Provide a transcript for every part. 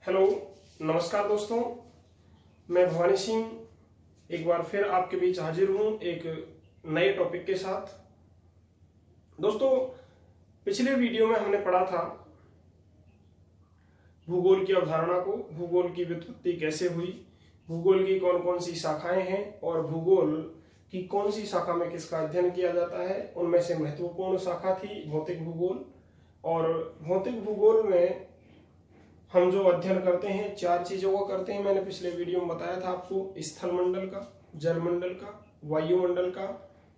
Hello, नमस्कार दोस्तों। मैं भवानी सिंह एक बार फिर आपके बीच हाजिर हूं एक नए टॉपिक के साथ। दोस्तों, पिछले वीडियो में हमने पढ़ा था भूगोल की अवधारणा को, भूगोल की व्युत्पत्ति कैसे हुई, भूगोल की कौन कौन सी शाखाएं हैं और भूगोल की कौन सी शाखा में किसका अध्ययन किया जाता है। उनमें से महत्वपूर्ण शाखा थी भौतिक भूगोल, और भौतिक भूगोल में हम जो अध्ययन करते हैं 4 चीजों का करते हैं। मैंने पिछले वीडियो में बताया था आपको, स्थल मंडल का, जल मंडल का, वायुमंडल का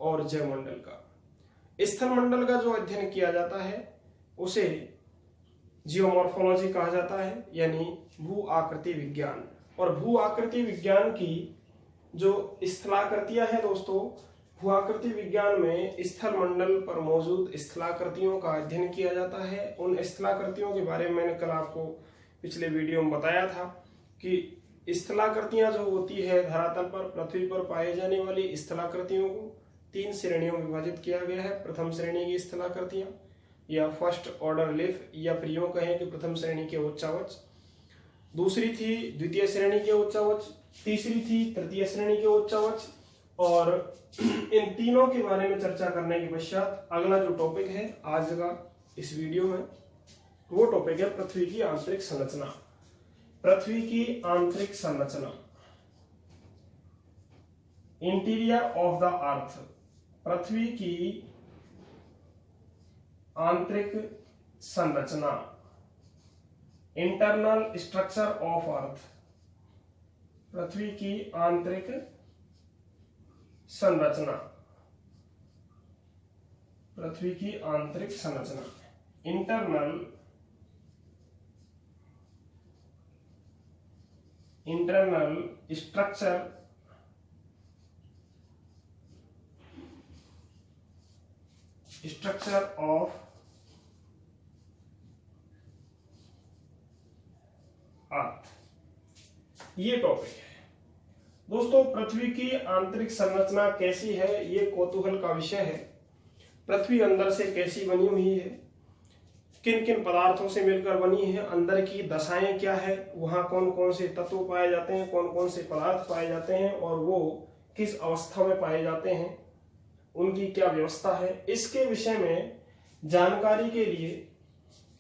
और जयमंडल का। स्थल मंडल का जो अध्ययन किया जाता है उसे जियोमॉर्फोलॉजी कहा जाता है, यानी भू आकृति विज्ञान। और भू आकृति विज्ञान की जो स्थलाकृतियां हैं दोस्तों, भू आकृति विज्ञान में स्थल मंडल पर मौजूद स्थलाकृतियों का अध्ययन किया जाता है। उन स्थलाकृतियों के बारे में मैंने कल आपको पिछले वीडियो में बताया था कि स्थलाकृतियां जो होती है धरातल पर, पृथ्वी पर पाए जाने वाली स्थलाकृतियों को 3 श्रेणियों में विभाजित किया गया है। प्रथम श्रेणी की स्थलाकृतियां या फर्स्ट ऑर्डर लिफ, या फिर यूं कहें कि प्रथम श्रेणी के उच्चावच, दूसरी थी द्वितीय श्रेणी के उच्चावच, तीसरी थी तृतीय श्रेणी के उच्चावच। और इन तीनों के बारे में चर्चा करने के पश्चात अगला जो टॉपिक है आज का इस वीडियो में, वो टॉपिक है पृथ्वी की आंतरिक संरचना। पृथ्वी की आंतरिक संरचना, इंटीरियर ऑफ द अर्थ, पृथ्वी की आंतरिक संरचना, इंटरनल स्ट्रक्चर ऑफ अर्थ, पृथ्वी की आंतरिक संरचना, पृथ्वी की आंतरिक संरचना, इंटरनल स्ट्रक्चर ऑफ अर्थ, ये टॉपिक है दोस्तों। पृथ्वी की आंतरिक संरचना कैसी है, ये कौतूहल का विषय है। पृथ्वी अंदर से कैसी बनी हुई है, किन किन पदार्थों से मिलकर बनी है, अंदर की दशाएं क्या है, वहां कौन कौन से तत्व पाए जाते हैं, कौन कौन से पदार्थ पाए जाते हैं और वो किस अवस्था में पाए जाते हैं, उनकी क्या व्यवस्था है, इसके विषय में जानकारी के लिए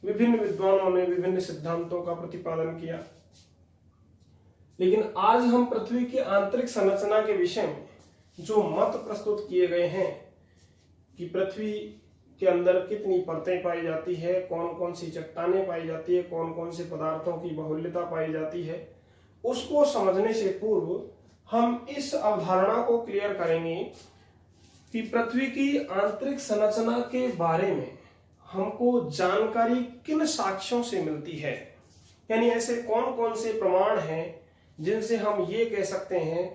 विभिन्न विद्वानों ने विभिन्न सिद्धांतों का प्रतिपादन किया। लेकिन आज हम पृथ्वी की आंतरिक संरचना के विषय में जो मत प्रस्तुत किए गए हैं कि पृथ्वी के अंदर कितनी परतें पाई जाती है, कौन कौन सी चट्टानें पाई जाती है, कौन कौन से पदार्थों की बहुल्यता पाई जाती है, उसको समझने से पूर्व हम इस अवधारणा को क्लियर करेंगे कि पृथ्वी की आंतरिक संरचना के बारे में हमको जानकारी किन साक्ष्यों से मिलती है, यानी ऐसे कौन कौन से प्रमाण हैं जिनसे हम ये कह सकते हैं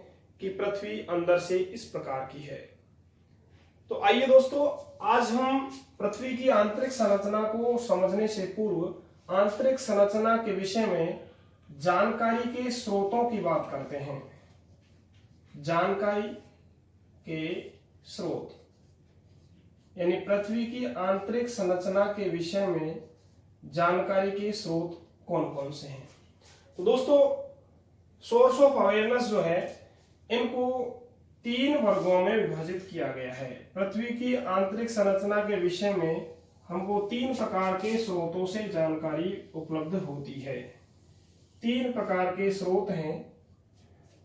कि पृथ्वी अंदर से इस प्रकार की है। तो आइए दोस्तों, आज हम पृथ्वी की आंतरिक संरचना को समझने से पूर्व आंतरिक संरचना के विषय में जानकारी के स्रोतों की बात करते हैं। जानकारी के स्रोत, यानी पृथ्वी की आंतरिक संरचना के विषय में जानकारी के स्रोत कौन कौन से हैं। तो दोस्तों, सोर्स ऑफ अवेयरनेस जो है, इनको 3 वर्गों में विभाजित किया गया है। पृथ्वी की आंतरिक संरचना के विषय में हमको 3 प्रकार के स्रोतों से जानकारी उपलब्ध होती है। 3 प्रकार के स्रोत हैं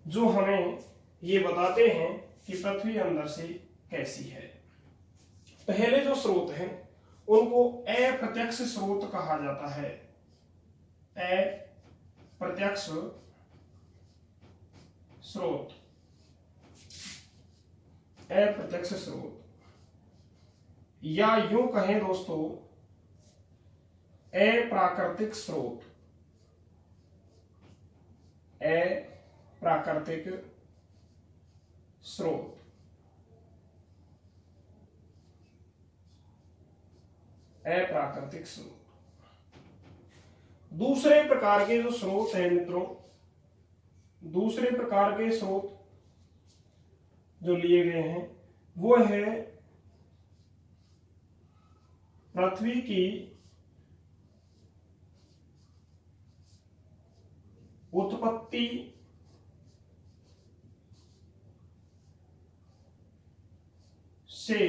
जो हमें ये बताते हैं कि पृथ्वी अंदर से कैसी है। पहले जो स्रोत हैं उनको अप्रत्यक्ष स्रोत कहा जाता है। अप्रत्यक्ष स्रोत, अप्रत्यक्ष स्रोत, या यूं कहें दोस्तों अप्राकृतिक स्रोत, अप्राकृतिक स्रोत। अप्राकृतिक स्रोत। दूसरे प्रकार के जो स्रोत हैं मित्रों, दूसरे प्रकार के स्रोत जो लिए गए हैं वो है पृथ्वी की उत्पत्ति से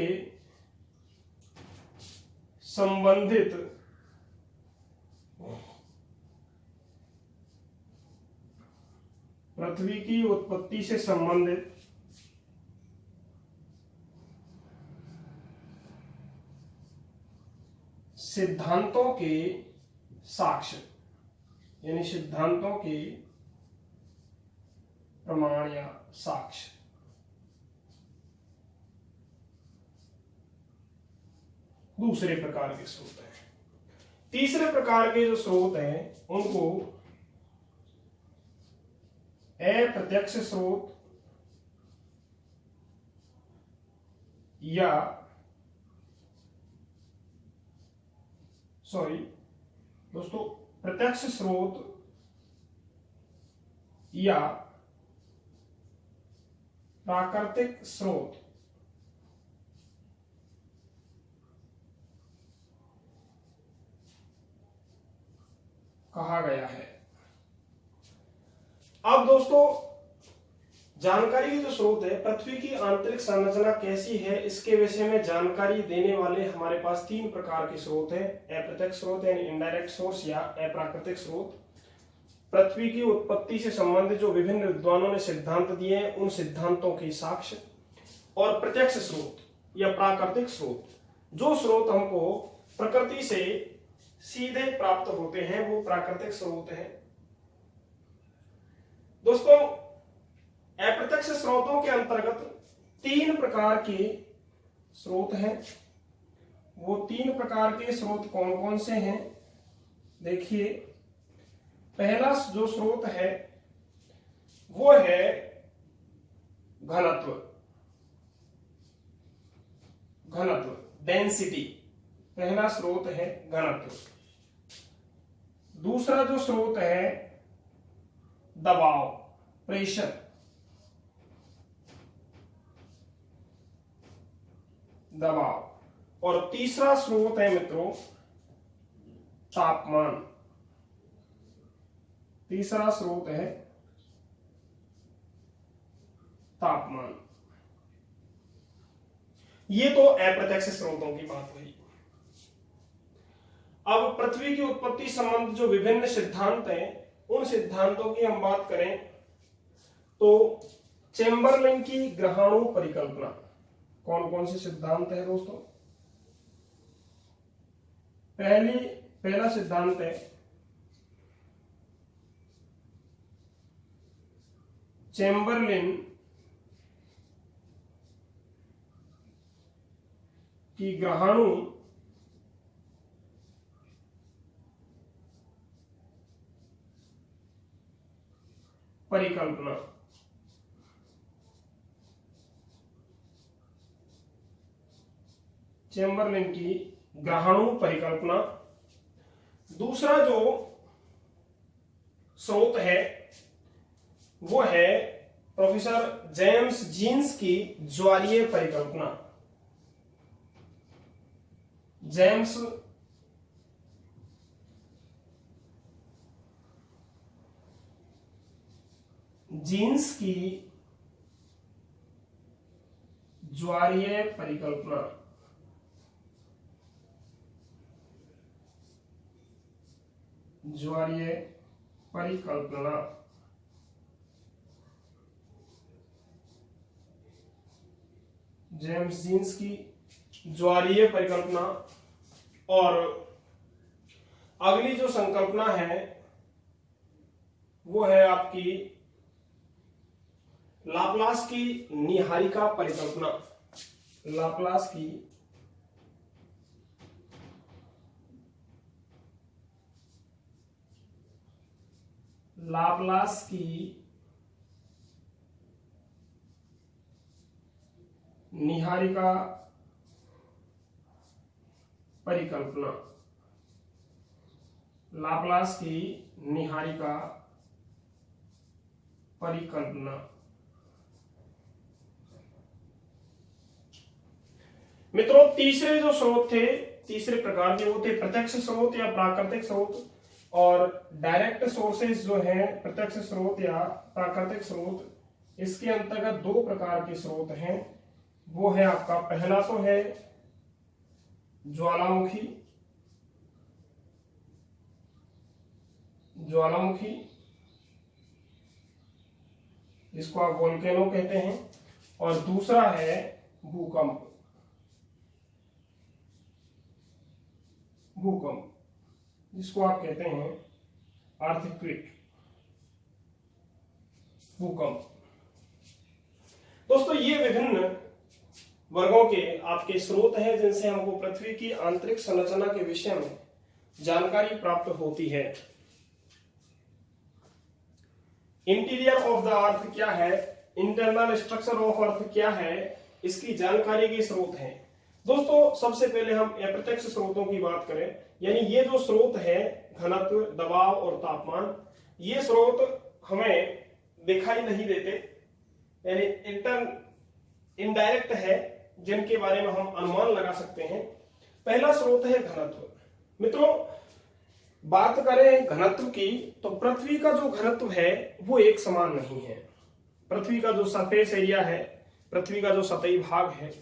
संबंधित पृथ्वी की उत्पत्ति से संबंधित सिद्धांतों के साक्ष्य, यानी सिद्धांतों के प्रमाण या साक्ष्य। दूसरे प्रकार के स्रोत हैं। तीसरे प्रकार के जो स्रोत हैं उनको अप्रत्यक्ष स्रोत या दोस्तों प्रत्यक्ष स्रोत या प्राकृतिक स्रोत कहा गया है। अब दोस्तों जानकारी के जो स्रोत है, पृथ्वी की आंतरिक संरचना कैसी है इसके विषय में जानकारी देने वाले हमारे पास तीन प्रकार के स्रोत हैं। अप्रत्यक्ष स्रोत यानी इनडायरेक्ट सोर्स या अप्राकृतिक स्रोत। पृथ्वी की उत्पत्ति से संबंधित जो विभिन्न विद्वानों ने सिद्धांत दिए हैं उन सिद्धांतों के साक्ष्य। और प्रत्यक्ष स्रोत या प्राकृतिक स्रोत, जो स्रोत हमको प्रकृति से सीधे प्राप्त होते हैं वो प्राकृतिक स्रोत है। दोस्तों अप्रत्यक्ष स्रोतों के अंतर्गत तीन प्रकार के स्रोत हैं। वो तीन प्रकार के स्रोत कौन कौन से हैं देखिए। पहला जो स्रोत है वो है घनत्व, डेंसिटी। पहला स्रोत है घनत्व। दूसरा जो स्रोत है दबाव, प्रेशर। और तीसरा स्रोत है मित्रों तापमान। तीसरा स्रोत है तापमान। ये तो अप्रत्यक्ष स्रोतों की बात हुई। अब पृथ्वी की उत्पत्ति संबंध जो विभिन्न सिद्धांत हैं उन सिद्धांतों की हम बात करें तो चेम्बरलिन की ग्रहाणु परिकल्पना। कौन कौन से सिद्धांत है दोस्तों? पहला सिद्धांत है चेम्बरलिन की ग्रहाणु परिकल्पना। चेम्बरलिन की ग्रहाणु परिकल्पना। दूसरा जो स्रोत है वो है प्रोफेसर जेम्स जीन्स की ज्वारीय परिकल्पना। जेम्स जीन्स की ज्वारीय परिकल्पना। ज्वारीय परिकल्पना। जेम्स जीन्स की ज्वारीय परिकल्पना। और अगली जो संकल्पना है वो है आपकी लाप्लास की नीहारिका परिकल्पना। लाप्लास की नीहारिका परिकल्पना। लाप्लास की नीहारिका परिकल्पना। मित्रों तीसरे जो स्रोत थे, तीसरे प्रकार के वो थे प्रत्यक्ष स्रोत या प्राकृतिक स्रोत। और डायरेक्ट सोर्सेज जो है, प्रत्यक्ष स्रोत या प्राकृतिक स्रोत, इसके अंतर्गत दो प्रकार के स्रोत हैं। वो है आपका, पहला तो है ज्वालामुखी, जिसको आप वोल्केनो कहते हैं, और दूसरा है भूकंप, जिसको आप कहते हैं अर्थक्वेक, भूकंप। दोस्तों ये विभिन्न वर्गों के आपके स्रोत हैं जिनसे हमको पृथ्वी की आंतरिक संरचना के विषय में जानकारी प्राप्त होती है। इंटीरियर ऑफ द अर्थ क्या है, इंटरनल स्ट्रक्चर ऑफ अर्थ क्या है, इसकी जानकारी के स्रोत हैं। दोस्तों सबसे पहले हम अप्रत्यक्ष स्रोतों की बात करें, यानी ये जो स्रोत है, घनत्व, दबाव और तापमान, ये स्रोत हमें दिखाई नहीं देते, यानी इनडायरेक्ट है, जिनके बारे में हम अनुमान लगा सकते हैं। पहला स्रोत है घनत्व। मित्रों बात करें घनत्व की, तो पृथ्वी का जो घनत्व है वो एक समान नहीं है। पृथ्वी का जो सरफेस एरिया है, पृथ्वी का जो सतही भाग है,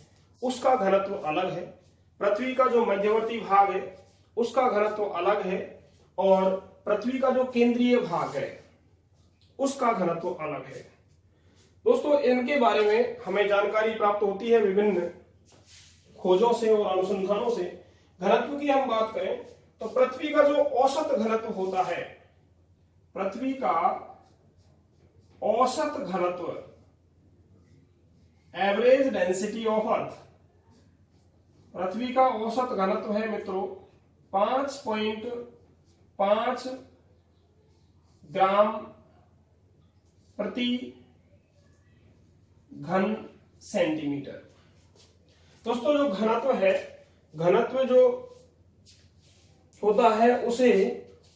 उसका घनत्व अलग है। पृथ्वी का जो मध्यवर्ती भाग है उसका घनत्व अलग है, और पृथ्वी का जो केंद्रीय भाग है उसका घनत्व अलग है। दोस्तों इनके बारे में हमें जानकारी प्राप्त होती है विभिन्न खोजों से और अनुसंधानों से। घनत्व की हम बात करें तो पृथ्वी का जो औसत घनत्व होता है, पृथ्वी का औसत घनत्व, एवरेज डेंसिटी ऑफ अर्थ, पृथ्वी का औसत घनत्व है मित्रों 5.5 ग्राम प्रति घन सेंटीमीटर। दोस्तों जो घनत्व है, घनत्व जो होता है उसे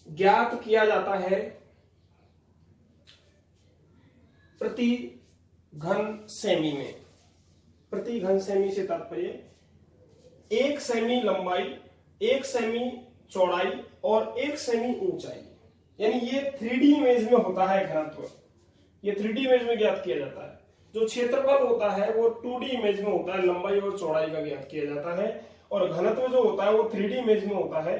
ज्ञात किया जाता है प्रति घन सेमी में। प्रति घन सेमी से तात्पर्य 1 सेमी लंबाई, 1 सेमी चौड़ाई और 1 सेमी ऊंचाई, यानी ये 3D इमेज में होता है घनत्व। ये 3D इमेज में ज्ञात किया जाता है। जो क्षेत्रफल होता है वो 2D इमेज में होता है, लंबाई और चौड़ाई का ज्ञात किया जाता है। और घनत्व जो होता है वो 3D इमेज में होता है,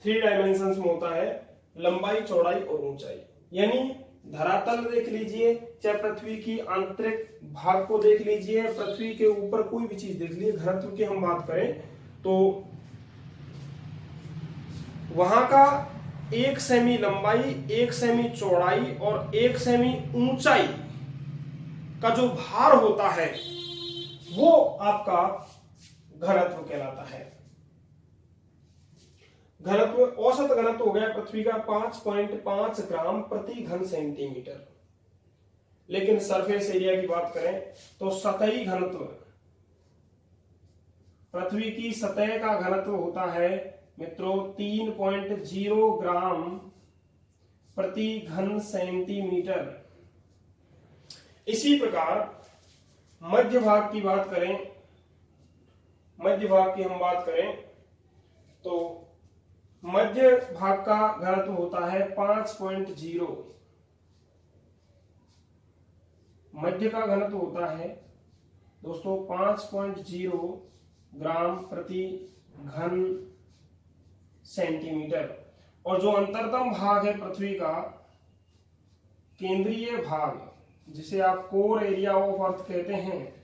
3 डायमेंशंस में होता है, लंबाई, चौड़ाई और ऊंचाई। यानी धरातल देख लीजिए, चाहे पृथ्वी की आंतरिक भाग को देख लीजिए, पृथ्वी के ऊपर कोई भी चीज देख लीजिए, घनत्व की हम बात करें तो वहां का 1 सेमी लंबाई, 1 सेमी चौड़ाई और 1 सेमी ऊंचाई का जो भार होता है वो आपका घनत्व कहलाता है। घनत्व, औसत घनत्व हो गया पृथ्वी का 5.5 ग्राम प्रति घन सेंटीमीटर। लेकिन सरफेस एरिया की बात करें तो सतही घनत्व, पृथ्वी की सतह का घनत्व होता है मित्रों 3.0 ग्राम प्रति घन सेंटीमीटर। इसी प्रकार मध्य भाग की बात करें, मध्य भाग की हम बात करें तो मध्य भाग का घनत्व होता है 5.0। मध्य का घनत्व होता है दोस्तों 5.0 ग्राम प्रति घन सेंटीमीटर। और जो अंतरतम भाग है पृथ्वी का, केंद्रीय भाग, जिसे आप कोर एरिया ऑफ अर्थ कहते हैं,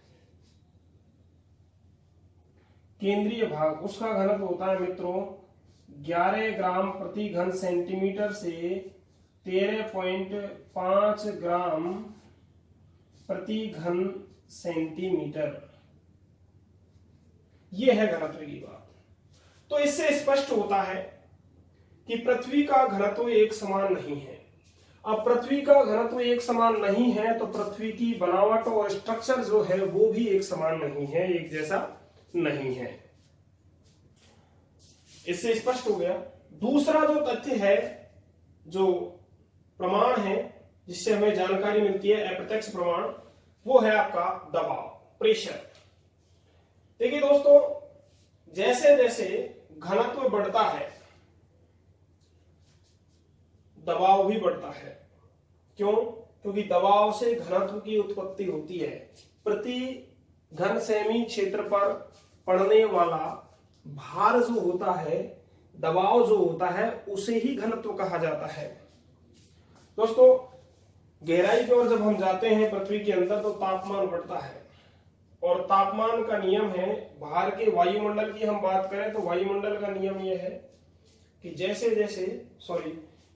केंद्रीय भाग, उसका घनत्व होता है मित्रों 11 ग्राम प्रति घन सेंटीमीटर से 13.5 ग्राम प्रति घन सेंटीमीटर। यह है घनत्व की बात। तो इससे स्पष्ट होता है कि पृथ्वी का घनत्व एक समान नहीं है। अब पृथ्वी का घनत्व एक समान नहीं है तो पृथ्वी की बनावट और स्ट्रक्चर जो है वो भी एक समान नहीं है, एक जैसा नहीं है। इससे स्पष्ट हो गया। दूसरा जो तथ्य है, जो प्रमाण है जिससे हमें जानकारी मिलती है, अप्रत्यक्ष प्रमाण, वो है आपका दबाव, प्रेशर। देखिए दोस्तों, जैसे जैसे घनत्व बढ़ता है दबाव भी बढ़ता है। क्यों? क्योंकि दबाव से घनत्व की उत्पत्ति होती है। प्रति घन सेमी क्षेत्र पर पड़ने वाला भार जो होता है, दबाव जो होता है, उसे ही घनत्व कहा जाता है। दोस्तों, गहराई की ओर जब हम जाते हैं पृथ्वी के अंदर तो तापमान बढ़ता है, और तापमान का नियम है, बाहर के वायुमंडल की हम बात करें तो वायुमंडल का नियम यह है कि जैसे जैसे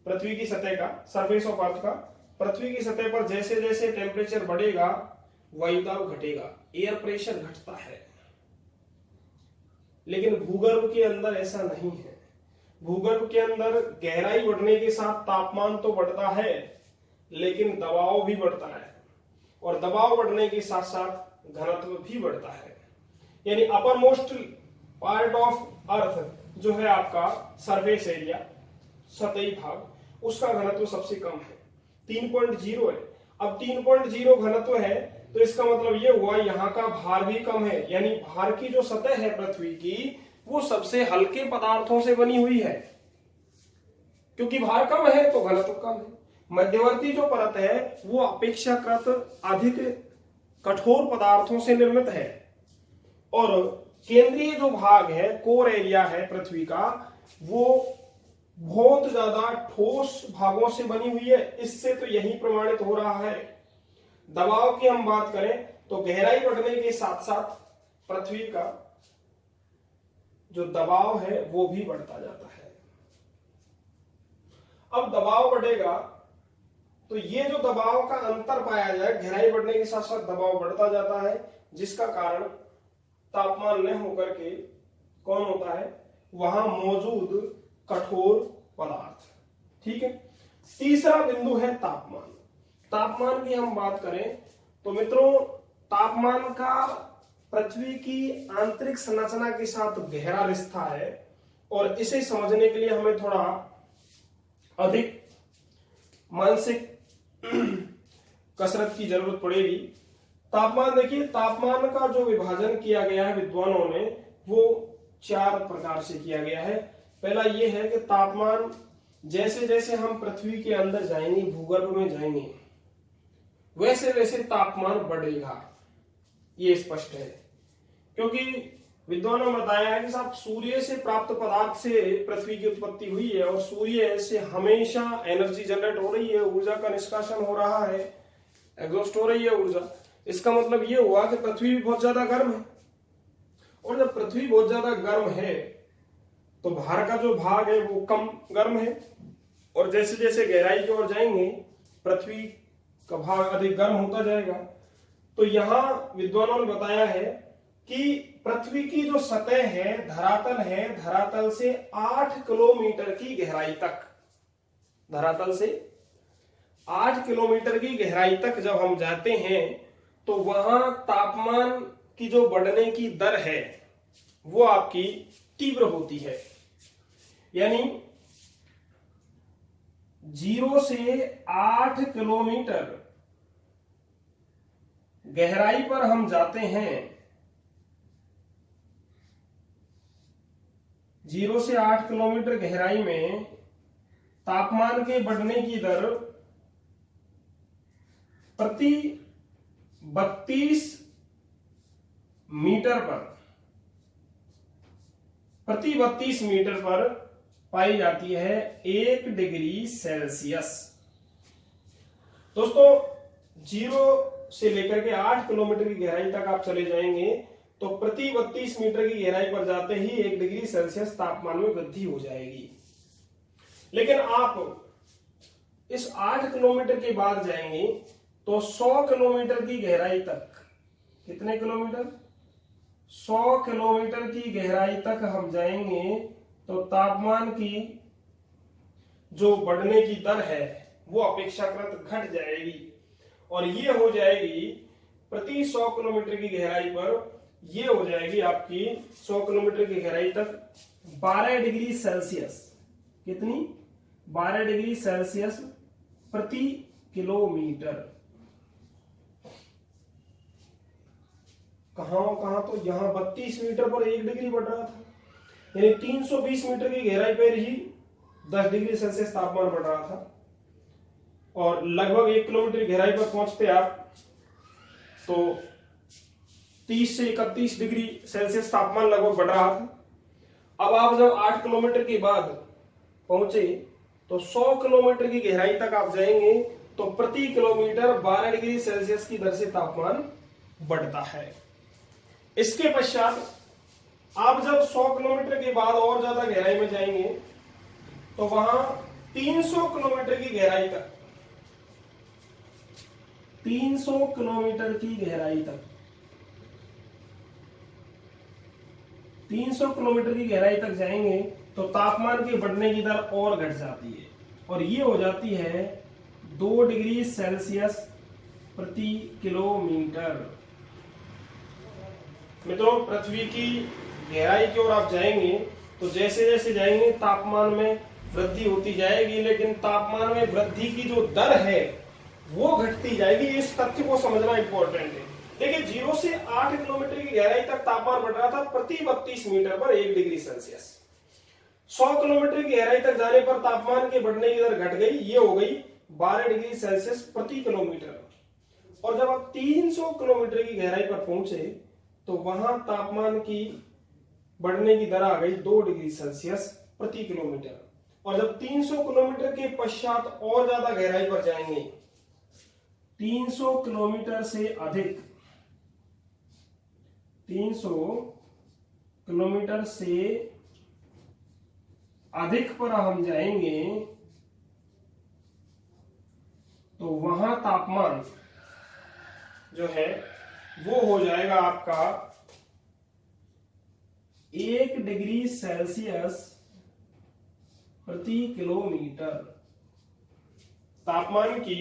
पृथ्वी की सतह का, सरफेस ऑफ अर्थ का, पृथ्वी की सतह पर जैसे जैसे टेम्परेचर बढ़ेगा वायुदाब घटेगा, एयर प्रेशर घटता है। लेकिन भूगर्भ के अंदर ऐसा नहीं है। भूगर्भ के अंदर गहराई बढ़ने के साथ तापमान तो बढ़ता है, लेकिन दबाव भी बढ़ता है, और दबाव बढ़ने के साथ साथ घनत्व भी बढ़ता है। यानी upper most part of earth जो है आपका सरफेस एरिया, सतही भाग, उसका घनत्व सबसे कम है, 3.0 है। अब 3.0 घनत्व है तो इसका मतलब ये हुआ यहाँ का भार भी कम है, यानी भार की जो सतह है पृथ्वी की वो सबसे हल्के पदार्थों से बनी हुई है। क्योंकि भार कम है तो घनत्व कम है। मध्यवर्ती जो परत है वो अपेक्षाकृत अधिक कठोर पदार्थों से निर्मित है, और केंद्रीय जो भाग है, कोर एरिया है पृथ्वी का, वो बहुत ज्यादा ठोस भागों से बनी हुई है। इससे तो यही प्रमाणित हो रहा है। दबाव की हम बात करें तो गहराई बढ़ने के साथ साथ पृथ्वी का जो दबाव है वो भी बढ़ता जाता है। अब दबाव बढ़ेगा तो ये जो दबाव का अंतर पाया जाए, गहराई बढ़ने के साथ साथ दबाव बढ़ता जाता है, जिसका कारण तापमान न होकर के कौन होता है, वहां मौजूद कठोर पदार्थ। ठीक है। तीसरा बिंदु है तापमान। तापमान की हम बात करें तो मित्रों, तापमान का पृथ्वी की आंतरिक संरचना के साथ गहरा रिश्ता है, और इसे समझने के लिए हमें थोड़ा अधिक मानसिक कसरत की जरूरत पड़ेगी। तापमान देखिए, तापमान का जो विभाजन किया गया है विद्वानों ने वो 4 प्रकार से किया गया है। पहला ये है कि तापमान जैसे जैसे हम पृथ्वी के अंदर जाएंगे, भूगर्भ में जाएंगे, वैसे वैसे तापमान बढ़ेगा, ये स्पष्ट है। क्योंकि विद्वानों ने बताया है कि साहब सूर्य से प्राप्त पदार्थ से पृथ्वी की उत्पत्ति हुई है, और सूर्य से हमेशा एनर्जी जनरेट हो रही है, ऊर्जा का निष्कासन हो रहा है, एग्जॉस्ट हो रही है ऊर्जा। इसका मतलब ये हुआ कि पृथ्वी भी बहुत ज्यादा गर्म है, और जब पृथ्वी बहुत ज्यादा गर्म है तो भार का जो भाग है वो कम गर्म है, और जैसे जैसे गहराई की ओर जाएंगे पृथ्वी का भाग अधिक गर्म होता जाएगा। तो यहां विद्वानों ने बताया है कि पृथ्वी की जो सतह है, धरातल से 8 किलोमीटर की गहराई तक, धरातल से 8 किलोमीटर की गहराई तक जब हम जाते हैं तो वहां तापमान की जो बढ़ने की दर है वो आपकी तीव्र होती है। यानी 0 से 8 किलोमीटर गहराई पर हम जाते हैं, 0 से 8 किलोमीटर गहराई में तापमान के बढ़ने की दर प्रति 32 मीटर पर पाई जाती है 1 डिग्री सेल्सियस। दोस्तों, 0 से लेकर के 8 किलोमीटर की गहराई तक आप चले जाएंगे तो प्रति 32 मीटर की गहराई पर जाते ही 1 डिग्री सेल्सियस तापमान में वृद्धि हो जाएगी। लेकिन आप इस 8 किलोमीटर के बाद जाएंगे तो 100 किलोमीटर की गहराई तक, कितने किलोमीटर, 100 किलोमीटर की गहराई तक हम जाएंगे तो तापमान की जो बढ़ने की दर है वो अपेक्षाकृत घट जाएगी, और ये हो जाएगी प्रति 100 किलोमीटर की गहराई पर, ये हो जाएगी आपकी 100 किलोमीटर की गहराई तक 12 डिग्री सेल्सियस। कितनी? 12 डिग्री सेल्सियस प्रति किलोमीटर। कहां तो यहां 32 मीटर पर 1 डिग्री बढ़ रहा था, यानी 320 मीटर की गहराई पर ही 10 डिग्री सेल्सियस तापमान बढ़ रहा था। और लगभग 1 किलोमीटर की गहराई पर पहुंचते आप तो 30 से 31 डिग्री सेल्सियस तापमान लगभग बढ़ रहा था। अब आप जब 8 किलोमीटर के बाद पहुंचे तो 100 किलोमीटर की गहराई तक आप जाएंगे तो प्रति किलोमीटर 12 डिग्री सेल्सियस की दर से तापमान बढ़ता है। इसके पश्चात आप जब 100 किलोमीटर के बाद और ज्यादा गहराई में जाएंगे तो वहां 300 किलोमीटर की गहराई तक 300 किलोमीटर की गहराई तक 300 किलोमीटर की गहराई तक जाएंगे तो तापमान के बढ़ने की दर और घट जाती है और ये हो जाती है 2 डिग्री सेल्सियस प्रति किलोमीटर। मित्रों, पृथ्वी की गहराई की ओर आप जाएंगे तो जैसे जैसे जाएंगे तापमान में वृद्धि होती जाएगी, लेकिन तापमान में वृद्धि की जो दर है वो घटती जाएगी। इस तथ्य को समझना इंपॉर्टेंट है। देखिए, 0 से 8 किलोमीटर की गहराई तक तापमान बढ़ रहा था प्रति 32 मीटर पर 1 डिग्री सेल्सियस। 100 किलोमीटर की गहराई तक जाने पर तापमान के बढ़ने की दर घट गई, ये हो गई 12 डिग्री सेल्सियस प्रति किलोमीटर। और जब आप 300 किलोमीटर की गहराई पर पहुंचे तो वहां तापमान की बढ़ने की दर आ गई 2 डिग्री सेल्सियस प्रति किलोमीटर। और जब 300 किलोमीटर के पश्चात और ज्यादा गहराई पर जाएंगे, 300 किलोमीटर से अधिक 300 किलोमीटर से अधिक पर हम जाएंगे तो वहां तापमान जो है वो हो जाएगा आपका 1 डिग्री सेल्सियस प्रति किलोमीटर। तापमान की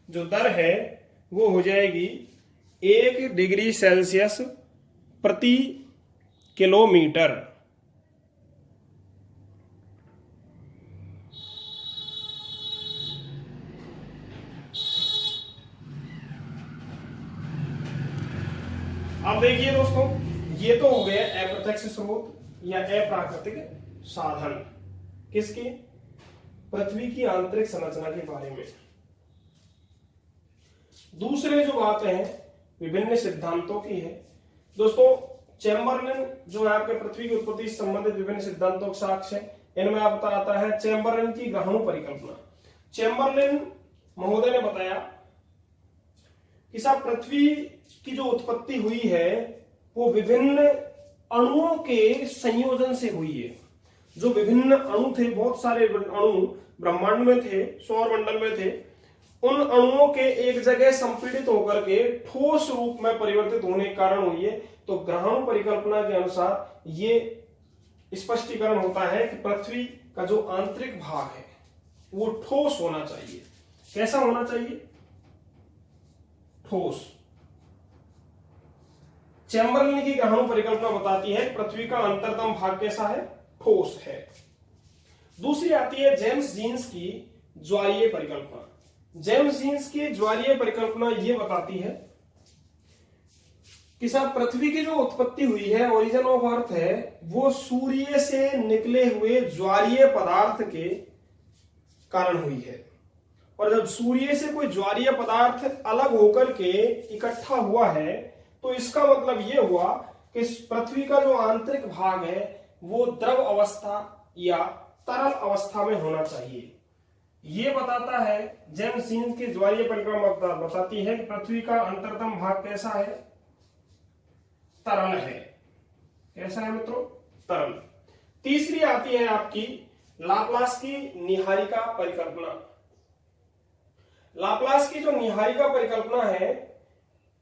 जो दर है वो हो जाएगी 1 डिग्री सेल्सियस प्रति किलोमीटर। अब देखिए दोस्तों, ये तो हो गया अप्रत्यक्ष स्रोत या अप्राकृतिक साधन किसके, पृथ्वी की आंतरिक संरचना के बारे में। दूसरे जो बात है विभिन्न सिद्धांतों की है। दोस्तों, चैम्बरलिन जो है आपके पृथ्वी की उत्पत्ति से संबंधित विभिन्न सिद्धांतों के साक्ष्य है। इनमें आपको आता है चैम्बरलिन की ग्रहणु परिकल्पना। चैम्बरलिन महोदय ने बताया कि साहब पृथ्वी की जो उत्पत्ति हुई है वो विभिन्न अणुओं के संयोजन से हुई है। जो विभिन्न अणु थे, बहुत सारे अणु ब्रह्मांड में थे, सौर मंडल में थे, उन अणुओं के एक जगह संपीड़ित होकर के ठोस रूप में परिवर्तित होने के कारण हुई है। तो ग्रहण परिकल्पना के अनुसार ये स्पष्टीकरण होता है कि पृथ्वी का जो आंतरिक भाग है वो ठोस होना चाहिए। कैसा होना चाहिए? ठोस। चैम्बरलिन की ग्रहण परिकल्पना बताती है पृथ्वी का अंतरतम भाग कैसा है? ठोस है। दूसरी आती है जेम्स जीन्स की ज्वारीय परिकल्पना। जेम्स जीन्स की ज्वारीय परिकल्पना यह बताती है कि साहब पृथ्वी की जो उत्पत्ति हुई है, ओरिजिन ऑफ अर्थ है, वो सूर्य से निकले हुए ज्वारीय पदार्थ के कारण हुई है। और जब सूर्य से कोई ज्वारीय पदार्थ अलग होकर के इकट्ठा हुआ है तो इसका मतलब यह हुआ कि पृथ्वी का जो आंतरिक भाग है वो द्रव अवस्था या तरल अवस्था में होना चाहिए। यह बताता है जेम्स जीन्स की ज्वारीय परिकल्पना बताती है कि पृथ्वी का अंतरतम भाग कैसा है? तरल है। कैसा है मित्रों? तरल। तीसरी आती है आपकी लाप्लास की निहारिका परिकल्पना। लाप्लास की जो निहारिका परिकल्पना है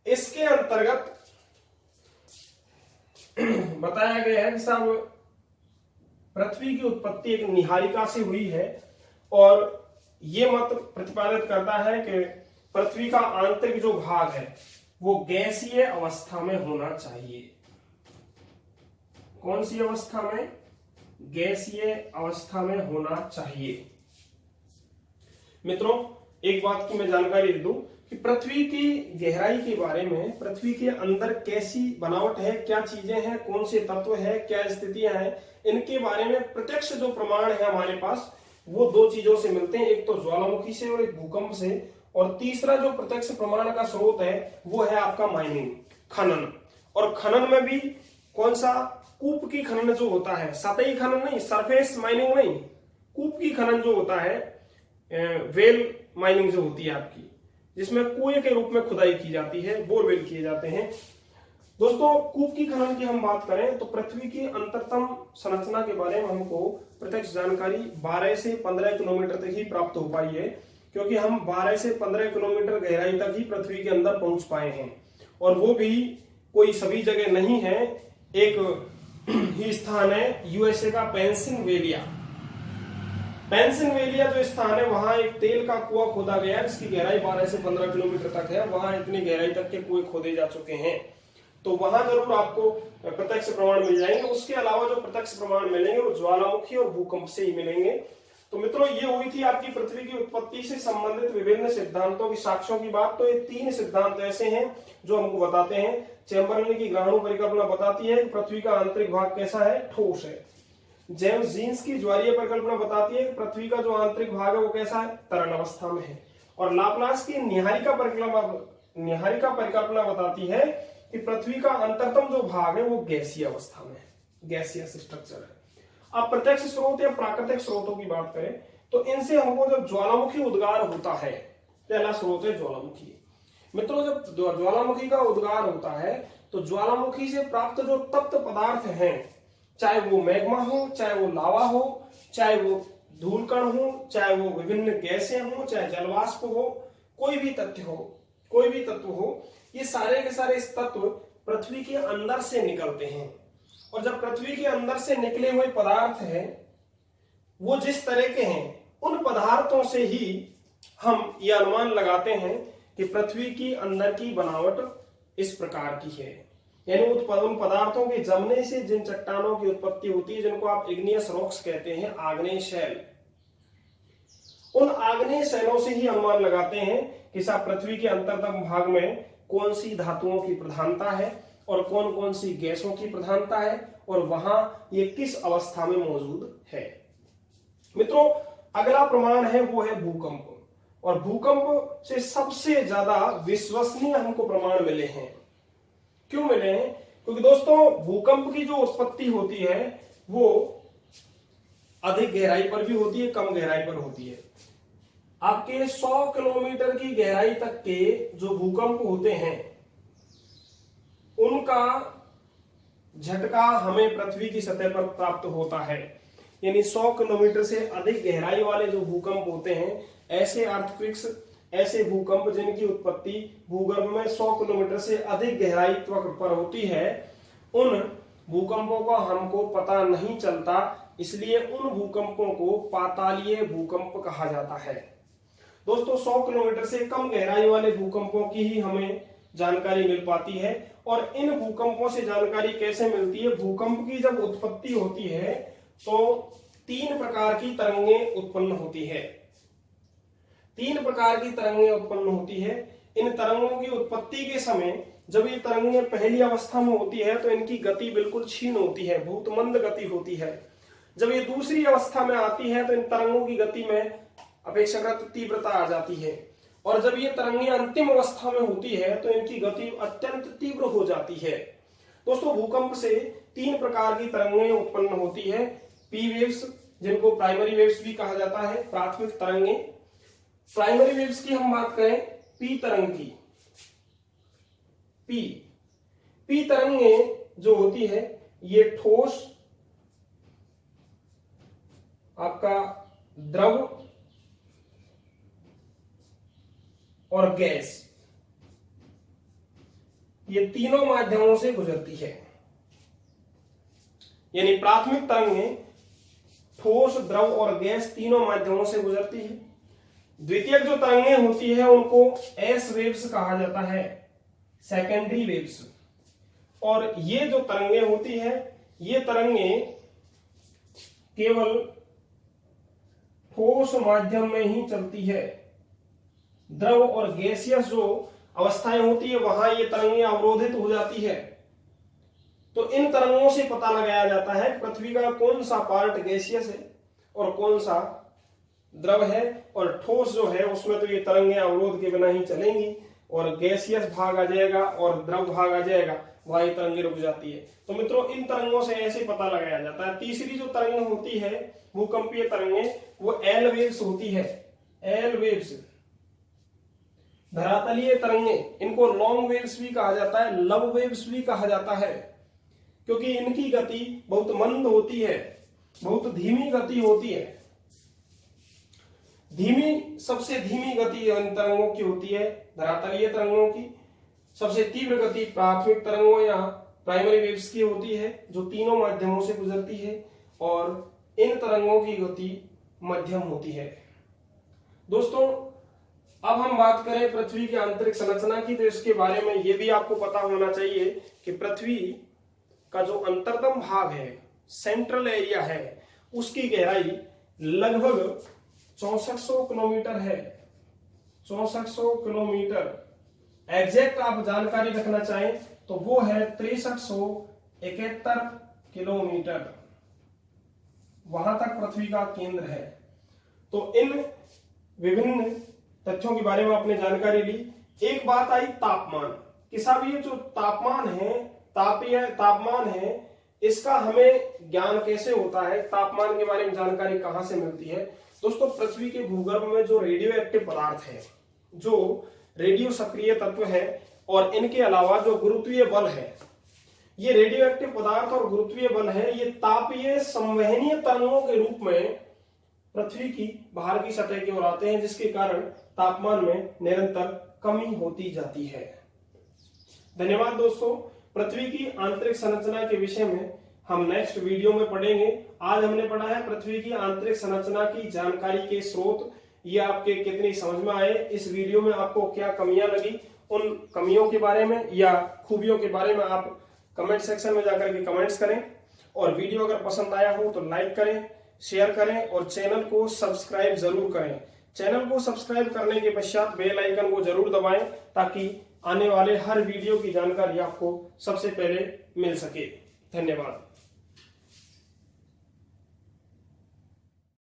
इसके अंतर्गत बताया गया है कि साहब पृथ्वी की उत्पत्ति एक निहारिका से हुई है और यह मत प्रतिपादित करता है कि पृथ्वी का आंतरिक जो भाग है वो गैसीय अवस्था में होना चाहिए। कौन सी अवस्था में? गैसीय अवस्था में होना चाहिए। मित्रों, एक बात की मैं जानकारी दे दूं कि पृथ्वी की गहराई के बारे में, पृथ्वी के अंदर कैसी बनावट है, क्या चीजें हैं, कौन से तत्व है, क्या स्थितियां हैं, इनके बारे में प्रत्यक्ष जो प्रमाण है हमारे पास वो दो चीजों से मिलते हैं, एक तो ज्वालामुखी से और एक भूकंप से। और तीसरा जो प्रत्यक्ष प्रमाण का स्रोत है वो है आपका माइनिंग, खनन। और खनन में भी कौन सा, कूप की खनन जो होता है, सतही खनन नहीं, सरफेस माइनिंग नहीं, कूप की खनन जो होता है, वेल माइनिंग जो होती है आपकी, जिसमें कुएं के रूप में खुदाई की जाती है, बोरवेल किए जाते हैं। दोस्तों कूप की खनन की हम बात करें तो पृथ्वी की अंतरतम संरचना के बारे में हमको प्रत्यक्ष जानकारी 12 से 15 किलोमीटर तक ही प्राप्त हो पाई है, क्योंकि हम 12 से 15 किलोमीटर गहराई तक ही पृथ्वी के अंदर पहुंच पाए हैं। और वो भी कोई सभी जगह नहीं है, एक ही स्थान है यूएसए का पेंसिल्वेनिया। पेंसिल्वेनिया जो स्थान है वहां एक तेल का कुआं खोदा गया जिसकी गहराई 12 से 15 किलोमीटर तक है। वहां इतनी गहराई तक के कुएं खोदे जा चुके हैं, तो वहां जरूर आपको प्रत्यक्ष प्रमाण मिल जाएंगे। उसके अलावा जो प्रत्यक्ष प्रमाण मिलेंगे वो ज्वालामुखी और भूकंप से ही मिलेंगे। तो मित्रों ये हुई थी आपकी पृथ्वी की उत्पत्ति से संबंधित विभिन्न सिद्धांतों की, साक्ष्यों की बात। तो ये 3 सिद्धांत ऐसे हैं जो हमको बताते हैं। चैम्बरलेन की ग्रहणु परिकल्पना बताती है कि पृथ्वी का आंतरिक भाग कैसा है, ठोस है। जेम्स जीन्स की ज्वारीय परिकल्पना बताती है कि पृथ्वी का जो आंतरिक भाग है वो कैसा है, तरल अवस्था में है। और लाप्लास की निहारिका परिकल्पना बताती है कि पृथ्वी का अंतरतम जो भाग है वो गैसीय अवस्था में है, गैसियस स्ट्रक्चर है। अब प्रत्यक्ष स्रोत या प्राकृतिक स्रोतों की बात करें तो इनसे हमको जब ज्वालामुखी उद्गार होता है, पहला स्रोत है ज्वालामुखी। मित्रों जब ज्वालामुखी का उद्गार होता है तो ज्वालामुखी से प्राप्त जो तप्त पदार्थ हैं, चाहे वो मैग्मा हो, चाहे वो लावा हो, चाहे वो धूलकण हो, चाहे वो विभिन्न गैसें हो, चाहे जलवाष्प हो, कोई भी तत्व हो, ये सारे के सारे इस तत्व पृथ्वी के अंदर से निकलते हैं। और जब पृथ्वी के अंदर से निकले हुए पदार्थ हैं वो जिस तरह के हैं, उन पदार्थों से ही हम ये अनुमान लगाते हैं कि पृथ्वी की अंदर की बनावट इस प्रकार की है। यानी उन पदार्थों के जमने से जिन चट्टानों की उत्पत्ति होती है, जिनको आप इग्नियस रॉक्स कहते हैं, आग्नेय शैल, उन आग्नेय शैलों से ही अनुमान लगाते हैं कि साहब पृथ्वी के अंतरतम भाग में कौन सी धातुओं की प्रधानता है और कौन कौन सी गैसों की प्रधानता है और वहां ये किस अवस्था में मौजूद है। मित्रों अगला प्रमाण है वो है भूकंप। और भूकंप से सबसे ज्यादा विश्वसनीय हमको प्रमाण मिले हैं। क्यों मिले हैं? क्योंकि दोस्तों भूकंप की जो उत्पत्ति होती है वो अधिक गहराई पर भी होती है, कम गहराई पर होती है। आपके 100 किलोमीटर की गहराई तक के जो भूकंप होते हैं उनका झटका हमें पृथ्वी की सतह पर प्राप्त होता है। यानी 100 किलोमीटर से अधिक गहराई वाले जो भूकंप होते हैं, ऐसे अर्थक्वेक्स, ऐसे भूकंप जिनकी उत्पत्ति भूगर्भ में 100 किलोमीटर से अधिक गहराई पर होती है, उन भूकंपों का हमको पता नहीं चलता, इसलिए उन भूकंपों को पातालीय भूकंप कहा जाता है। दोस्तों 100 किलोमीटर से कम गहराई वाले भूकंपों की ही हमें जानकारी मिल पाती है। और इन भूकंपों से जानकारी कैसे मिलती है? भूकंप की जब उत्पत्ति होती है तो 3 प्रकार की तरंगें उत्पन्न होती है। 3 प्रकार की तरंगें उत्पन्न होती है। इन तरंगों की उत्पत्ति के समय जब ये तरंगें पहली अवस्था में होती है तो इनकी गति बिल्कुल क्षीण होती है, बहुत मंद गति होती है। जब ये दूसरी अवस्था में आती है तो इन तरंगों की गति में अपेक्षाकृत तीव्रता आ जाती है। और जब ये तरंगें अंतिम अवस्था में होती है तो इनकी गति अत्यंत तीव्र हो जाती है। दोस्तों भूकंप से 3 प्रकार की तरंगें उत्पन्न होती है। पी वेव्स, जिनको प्राइमरी वेव्स भी कहा जाता है, प्राथमिक तरंगें। प्राइमरी वेव्स की हम बात करें, पी तरंग की, पी तरंगें जो होती है ये ठोस, आपका द्रव और गैस, ये तीनों माध्यमों से गुजरती है। यानी प्राथमिक तरंगें ठोस, द्रव और गैस तीनों माध्यमों से गुजरती है। द्वितीयक जो तरंगें होती है उनको एस वेव्स कहा जाता है, सेकेंडरी वेव्स। और ये जो तरंगें होती है ये तरंगें केवल ठोस माध्यम में ही चलती है। द्रव और गैसियस जो अवस्थाएं होती है वहां ये तरंगें अवरोधित हो जाती है। तो इन तरंगों से पता लगाया जाता है पृथ्वी का कौन सा पार्ट गैसियस है और कौन सा द्रव है, और ठोस जो है उसमें तो ये तरंगें अवरोध के बिना ही चलेंगी, और गैसियस भाग आ जाएगा और द्रव भाग आ जाएगा, वहां ये तरंगें रुक जाती है। तो मित्रों इन तरंगों से ऐसे पता लगाया जाता है। तीसरी जो तरंग होती है भूकंपीय तरंगें, वो एल वेव्स होती है। एल वेव्स धरातलीय तरंगे, इनको लॉन्ग वेव्स भी कहा जाता है, लव वेव्स भी कहा जाता है, क्योंकि इनकी गति बहुत मंद होती है, बहुत धीमी गति होती है। सबसे धीमी गति इन तरंगों की होती है धरातलीय तरंगों की। सबसे तीव्र गति प्राथमिक तरंगों या प्राइमरी वेव्स की होती है, जो तीनों माध्यमों से गुजरती है, और इन तरंगों की गति मध्यम होती है। दोस्तों अब हम बात करें पृथ्वी की आंतरिक संरचना की, तो इसके बारे में यह भी आपको पता होना चाहिए कि पृथ्वी का जो अंतरतम भाग है, सेंट्रल एरिया है, उसकी गहराई लगभग 6400 किलोमीटर है। 6400 किलोमीटर। एग्जैक्ट आप जानकारी रखना चाहें तो वो है 6371 किलोमीटर। वहां तक पृथ्वी का केंद्र है। तो इन विभिन्न तथ्यों के बारे में आपने जानकारी ली। एक बात आई तापमान कि साहब ये जो तापमान है इसका हमें ज्ञान कैसे होता है, तापमान के बारे में जानकारी कहां से मिलती है। दोस्तों पृथ्वी के भूगर्भ में जो रेडियो एक्टिव पदार्थ है, जो रेडियो सक्रिय तत्व है, और इनके अलावा जो गुरुत्वीय बल है, ये रेडियो एक्टिव पदार्थ और गुरुत्वीय बल है, ये तापीय संवहनीय तरंगों के रूप में पृथ्वी की बाहर की सतह की ओर आते हैं, जिसके कारण तापमान में निरंतर कमी होती जाती है। धन्यवाद दोस्तों। पृथ्वी की आंतरिक संरचना के विषय में हम नेक्स्ट वीडियो में पढ़ेंगे। आज हमने पढ़ा है पृथ्वी की आंतरिक संरचना की जानकारी के स्रोत, ये आपके कितनी समझ में आए, इस वीडियो में आपको क्या कमियां लगी, उन कमियों के बारे में या खूबियों के बारे में आप कमेंट सेक्शन में जाकर के कमेंट्स करें। और वीडियो अगर पसंद आया हो तो लाइक करें, शेयर करें और चैनल को सब्सक्राइब जरूर करें। चैनल को सब्सक्राइब करने के पश्चात बेल आइकन को जरूर दबाएं, ताकि आने वाले हर वीडियो की जानकारी आपको सबसे पहले मिल सके। धन्यवाद।